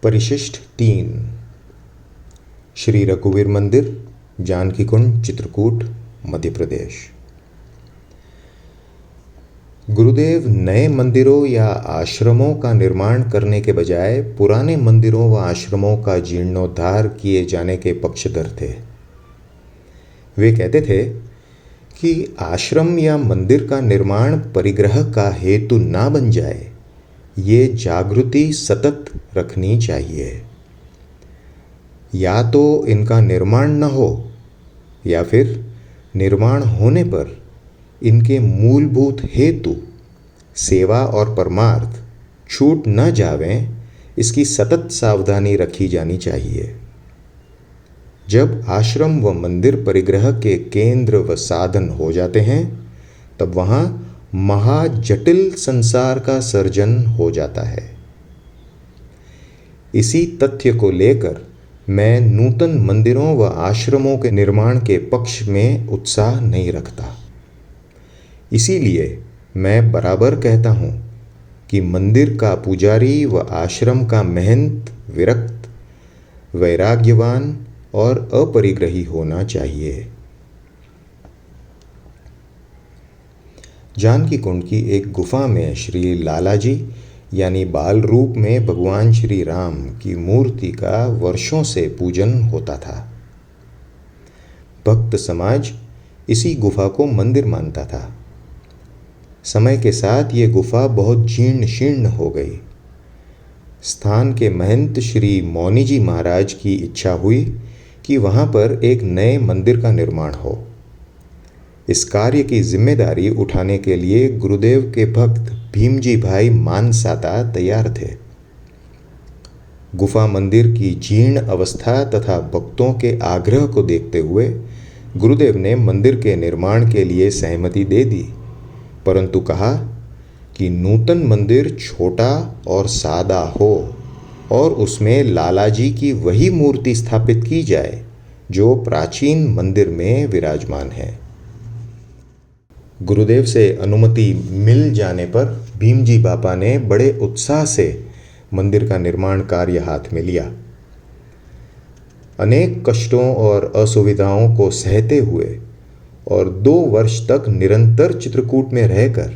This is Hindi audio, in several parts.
परिशिष्ट 3। श्री रघुवीर मंदिर, जानकी कुंड, चित्रकूट, मध्य प्रदेश। गुरुदेव नए मंदिरों या आश्रमों का निर्माण करने के बजाय पुराने मंदिरों व आश्रमों का जीर्णोद्धार किए जाने के पक्षधर थे। वे कहते थे कि आश्रम या मंदिर का निर्माण परिग्रह का हेतु ना बन जाए, ये जागृति सतत रखनी चाहिए। या तो इनका निर्माण न हो या फिर निर्माण होने पर इनके मूलभूत हेतु सेवा और परमार्थ छूट न जावें, इसकी सतत सावधानी रखी जानी चाहिए। जब आश्रम व मंदिर परिग्रह के केंद्र व साधन हो जाते हैं, तब वहाँ महाजटिल संसार का सर्जन हो जाता है। इसी तथ्य को लेकर मैं नूतन मंदिरों व आश्रमों के निर्माण के पक्ष में उत्साह नहीं रखता। इसीलिए मैं बराबर कहता हूँ कि मंदिर का पुजारी व आश्रम का महंत विरक्त, वैराग्यवान और अपरिग्रही होना चाहिए। जानकी कुंड की एक गुफा में श्री लालाजी यानी बाल रूप में भगवान श्री राम की मूर्ति का वर्षों से पूजन होता था। भक्त समाज इसी गुफा को मंदिर मानता था। समय के साथ ये गुफा बहुत जीर्ण शीर्ण हो गई। स्थान के महंत श्री मौनी जी महाराज की इच्छा हुई कि वहाँ पर एक नए मंदिर का निर्माण हो। इस कार्य की जिम्मेदारी उठाने के लिए गुरुदेव के भक्त भीमजी भाई मानसाता तैयार थे। गुफा मंदिर की जीर्ण अवस्था तथा भक्तों के आग्रह को देखते हुए गुरुदेव ने मंदिर के निर्माण के लिए सहमति दे दी, परंतु कहा कि नूतन मंदिर छोटा और सादा हो और उसमें लालाजी की वही मूर्ति स्थापित की जाए जो प्राचीन मंदिर में विराजमान है। गुरुदेव से अनुमति मिल जाने पर भीमजी बापा ने बड़े उत्साह से मंदिर का निर्माण कार्य हाथ में लिया। अनेक कष्टों और असुविधाओं को सहते हुए और 2 वर्ष तक निरंतर चित्रकूट में रहकर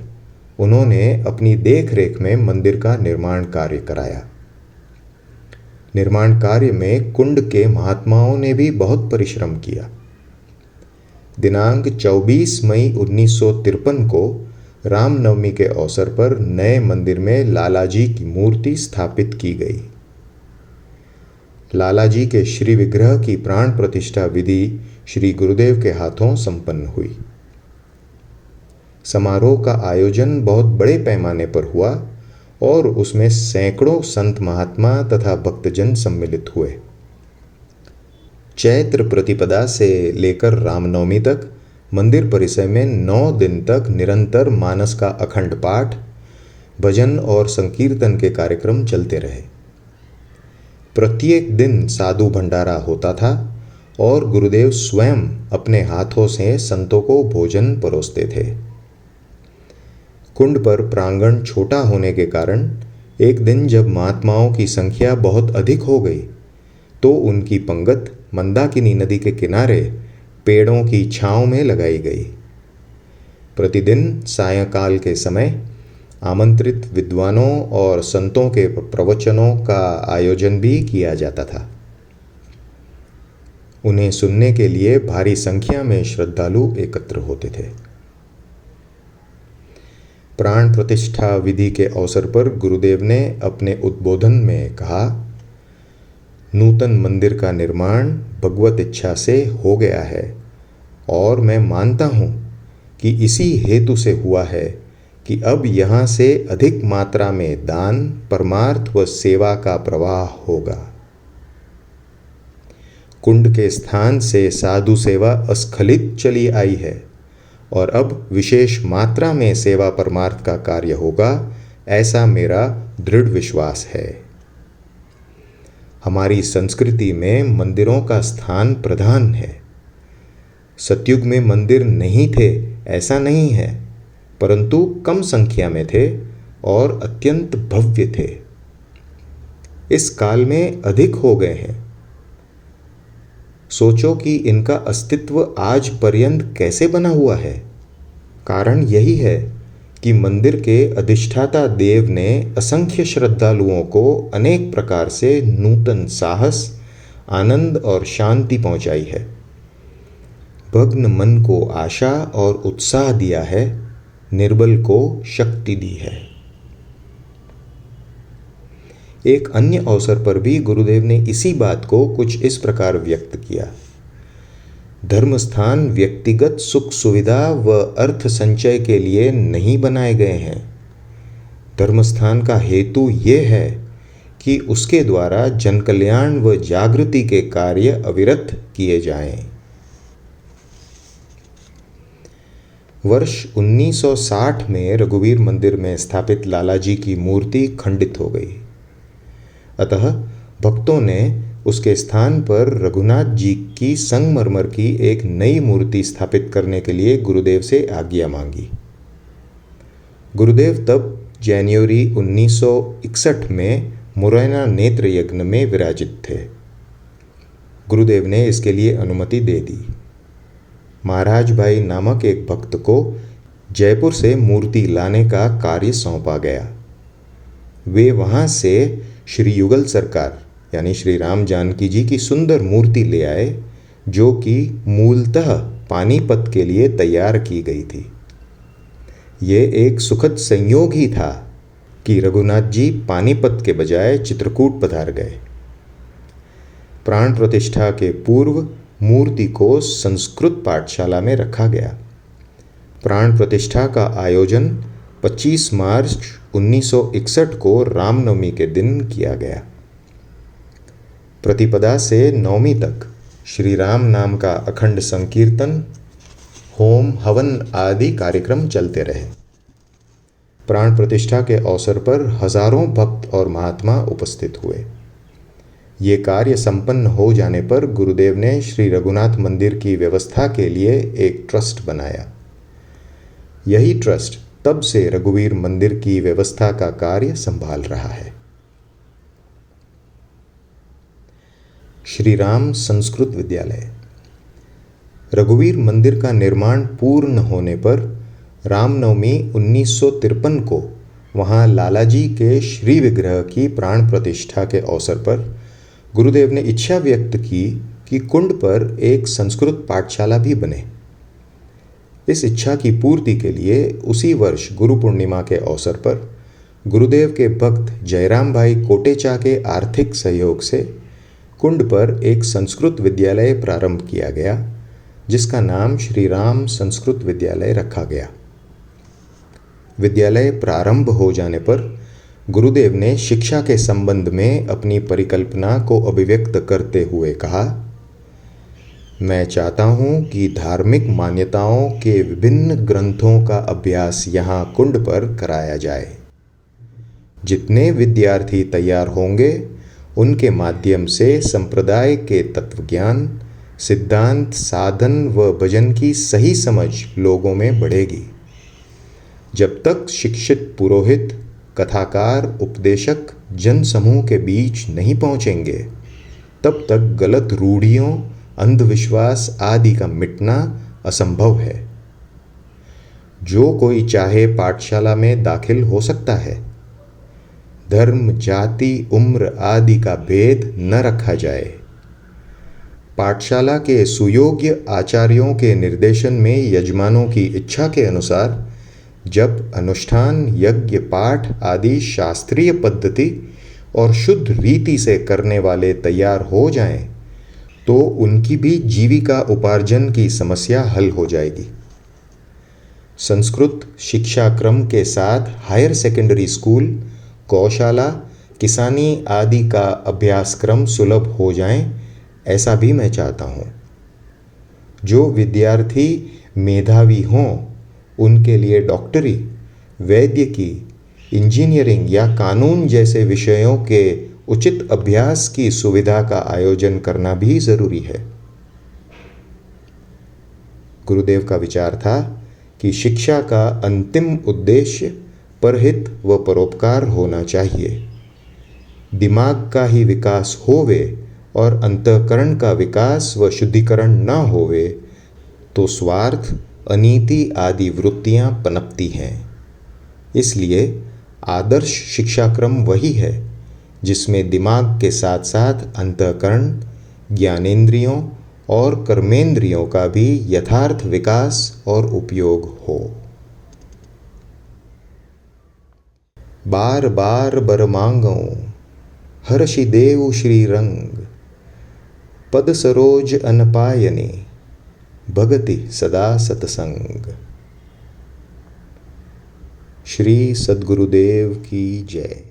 उन्होंने अपनी देखरेख में मंदिर का निर्माण कार्य कराया। निर्माण कार्य में कुंड के महात्माओं ने भी बहुत परिश्रम किया। दिनांक 24 मई 1953 को रामनवमी के अवसर पर नए मंदिर में लालाजी की मूर्ति स्थापित की गई। लालाजी के श्री विग्रह की प्राण प्रतिष्ठा विधि श्री गुरुदेव के हाथों संपन्न हुई। समारोह का आयोजन बहुत बड़े पैमाने पर हुआ और उसमें सैकड़ों संत महात्मा तथा भक्तजन सम्मिलित हुए। चैत्र प्रतिपदा से लेकर रामनवमी तक मंदिर परिसर में 9 दिन तक निरंतर मानस का अखंड पाठ, भजन और संकीर्तन के कार्यक्रम चलते रहे। प्रत्येक दिन साधु भंडारा होता था और गुरुदेव स्वयं अपने हाथों से संतों को भोजन परोसते थे। कुंड पर प्रांगण छोटा होने के कारण एक दिन जब महात्माओं की संख्या बहुत अधिक हो गई, तो उनकी पंगत मंदाकिनी नदी के किनारे पेड़ों की छांव में लगाई गई। प्रतिदिन सायंकाल के समय आमंत्रित विद्वानों और संतों के प्रवचनों का आयोजन भी किया जाता था। उन्हें सुनने के लिए भारी संख्या में श्रद्धालु एकत्र होते थे। प्राण प्रतिष्ठा विधि के अवसर पर गुरुदेव ने अपने उद्बोधन में कहा, नूतन मंदिर का निर्माण भगवत इच्छा से हो गया है और मैं मानता हूँ कि इसी हेतु से हुआ है कि अब यहाँ से अधिक मात्रा में दान, परमार्थ व सेवा का प्रवाह होगा। कुंड के स्थान से साधु सेवा अस्खलित चली आई है और अब विशेष मात्रा में सेवा परमार्थ का कार्य होगा, ऐसा मेरा दृढ़ विश्वास है। हमारी संस्कृति में मंदिरों का स्थान प्रधान है। सतयुग में मंदिर नहीं थे ऐसा नहीं है, परंतु कम संख्या में थे और अत्यंत भव्य थे। इस काल में अधिक हो गए हैं। सोचो कि इनका अस्तित्व आज पर्यंत कैसे बना हुआ है। कारण यही है कि मंदिर के अधिष्ठाता देव ने असंख्य श्रद्धालुओं को अनेक प्रकार से नूतन साहस, आनंद और शांति पहुंचाई है। भग्न मन को आशा और उत्साह दिया है, निर्बल को शक्ति दी है। एक अन्य अवसर पर भी गुरुदेव ने इसी बात को कुछ इस प्रकार व्यक्त किया। धर्मस्थान व्यक्तिगत सुख सुविधा व अर्थ संचय के लिए नहीं बनाए गए हैं। धर्मस्थान का हेतु ये है कि उसके द्वारा जनकल्याण व जागृति के कार्य अविरत किए जाएं। वर्ष 1960 में रघुवीर मंदिर में स्थापित लालाजी की मूर्ति खंडित हो गई। अतः भक्तों ने उसके स्थान पर रघुनाथ जी की संगमरमर की एक नई मूर्ति स्थापित करने के लिए गुरुदेव से आज्ञा मांगी। गुरुदेव तब जनवरी 1961 में मुरैना नेत्र यज्ञ में विराजित थे। गुरुदेव ने इसके लिए अनुमति दे दी। महाराज भाई नामक एक भक्त को जयपुर से मूर्ति लाने का कार्य सौंपा गया। वे वहां से श्री युगल सरकार यानी श्री राम जानकी जी की सुंदर मूर्ति ले आए, जो कि मूलतः पानीपत के लिए तैयार की गई थी। ये एक सुखद संयोग ही था कि रघुनाथ जी पानीपत के बजाय चित्रकूट पधार गए। प्राण प्रतिष्ठा के पूर्व मूर्ति को संस्कृत पाठशाला में रखा गया। प्राण प्रतिष्ठा का आयोजन 25 मार्च 1961 को रामनवमी के दिन किया गया। प्रतिपदा से नवमी तक श्री राम नाम का अखंड संकीर्तन, होम हवन आदि कार्यक्रम चलते रहे। प्राण प्रतिष्ठा के अवसर पर हजारों भक्त और महात्मा उपस्थित हुए। ये कार्य संपन्न हो जाने पर गुरुदेव ने श्री रघुनाथ मंदिर की व्यवस्था के लिए एक ट्रस्ट बनाया। यही ट्रस्ट तब से रघुवीर मंदिर की व्यवस्था का कार्य संभाल रहा है। श्री राम संस्कृत विद्यालय। रघुवीर मंदिर का निर्माण पूर्ण होने पर रामनवमी 1953 को वहां लालाजी के श्री विग्रह की प्राण प्रतिष्ठा के अवसर पर गुरुदेव ने इच्छा व्यक्त की कि कुंड पर एक संस्कृत पाठशाला भी बने। इस इच्छा की पूर्ति के लिए उसी वर्ष गुरु पूर्णिमा के अवसर पर गुरुदेव के भक्त जयराम भाई कोटेचा के आर्थिक सहयोग से कुंड पर एक संस्कृत विद्यालय प्रारंभ किया गया, जिसका नाम श्री राम संस्कृत विद्यालय रखा गया। विद्यालय प्रारंभ हो जाने पर गुरुदेव ने शिक्षा के संबंध में अपनी परिकल्पना को अभिव्यक्त करते हुए कहा, मैं चाहता हूं कि धार्मिक मान्यताओं के विभिन्न ग्रंथों का अभ्यास यहाँ कुंड पर कराया जाए। जितने विद्यार्थी तैयार होंगे उनके माध्यम से संप्रदाय के तत्वज्ञान, सिद्धांत, साधन व भजन की सही समझ लोगों में बढ़ेगी। जब तक शिक्षित पुरोहित, कथाकार, उपदेशक जन समूह के बीच नहीं पहुंचेंगे, तब तक गलत रूढ़ियों, अंधविश्वास आदि का मिटना असंभव है। जो कोई चाहे पाठशाला में दाखिल हो सकता है। धर्म, जाति, उम्र आदि का भेद न रखा जाए। पाठशाला के सुयोग्य आचार्यों के निर्देशन में यजमानों की इच्छा के अनुसार जब अनुष्ठान, यज्ञ, पाठ आदि शास्त्रीय पद्धति और शुद्ध रीति से करने वाले तैयार हो जाएं, तो उनकी भी जीविका उपार्जन की समस्या हल हो जाएगी। संस्कृत शिक्षा क्रम के साथ हायर सेकेंडरी स्कूल, गौशाला, किसानी आदि का अभ्यासक्रम सुलभ हो जाएं, ऐसा भी मैं चाहता हूँ। जो विद्यार्थी मेधावी हों, उनके लिए डॉक्टरी, वैद्यकी, इंजीनियरिंग या कानून जैसे विषयों के उचित अभ्यास की सुविधा का आयोजन करना भी जरूरी है। गुरुदेव का विचार था कि शिक्षा का अंतिम उद्देश्य परहित व परोपकार होना चाहिए। दिमाग का ही विकास होवे और अंतःकरण का विकास व शुद्धिकरण न होवे तो स्वार्थ, अनीति आदि वृत्तियां पनपती हैं। इसलिए आदर्श शिक्षाक्रम वही है जिसमें दिमाग के साथ साथ अंतःकरण, ज्ञानेंद्रियों और कर्मेंद्रियों का भी यथार्थ विकास और उपयोग हो। बार बार बर मांगों हर्षि देव श्रीरंग, पद सरोज अनपायने भगति सदा सतसंग। श्री सद्गुरुदेव की जय।